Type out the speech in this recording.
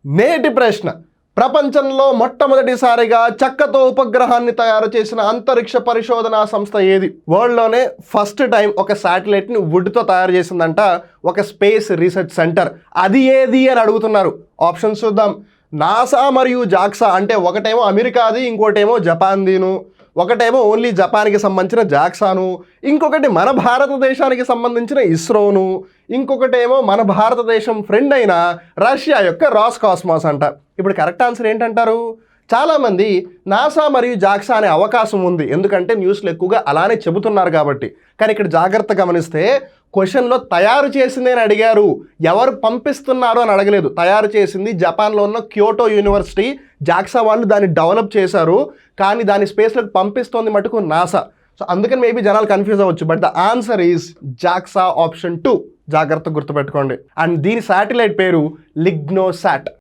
నేటి ప్రశ్న, ప్రపంచంలో మొట్టమొదటిసారిగా చెక్కతో ఉపగ్రహాన్ని తయారు చేసిన అంతరిక్ష పరిశోధనా సంస్థ ఏది? వరల్డ్లోనే ఫస్ట్ టైం ఒక శాటిలైట్ని వుడ్తో తయారు చేసిందంట ఒక స్పేస్ రీసెర్చ్ సెంటర్. అది ఏది అని అడుగుతున్నారు. ఆప్షన్స్ చూద్దాం. నాసా మరియు జాక్సా, అంటే ఒకటేమో అమెరికాది, ఇంకోటేమో జపాన్దీను, ఒకటేమో ఓన్లీ జపాన్కి సంబంధించిన జాక్సాను, ఇంకొకటి మన భారతదేశానికి సంబంధించిన ఇస్రోను, ఇంకొకటేమో మన భారతదేశం ఫ్రెండ్ అయిన రష్యా యొక్క రాస్కాస్మాస్ అంట. ఇప్పుడు కరెక్ట్ ఆన్సర్ ఏంటంటారు? చాలామంది నాసా మరియు జాక్సా అనే అవకాశం ఉంది, ఎందుకంటే న్యూస్లో ఎక్కువగా అలానే చెబుతున్నారు కాబట్టి. కానీ ఇక్కడ జాగ్రత్త గమనిస్తే క్వశ్చన్లో తయారు చేసింది అని అడిగారు, ఎవరు పంపిస్తున్నారు అని అడగలేదు. తయారు చేసింది జపాన్లో ఉన్న క్యోటో యూనివర్సిటీ, జాక్సా వాళ్ళు దాన్ని డెవలప్ చేశారు, కానీ దాని స్పేస్లోకి పంపిస్తోంది మటుకు నాసా. సో అందుకని మేబీ జనాలు కన్ఫ్యూజ్ అవ్వచ్చు. But the answer is JAXA, option 2. జాగ్రత్త గుర్తుపెట్టుకోండి. అండ్ దీని శాటిలైట్ పేరు లిగ్నోసాట్.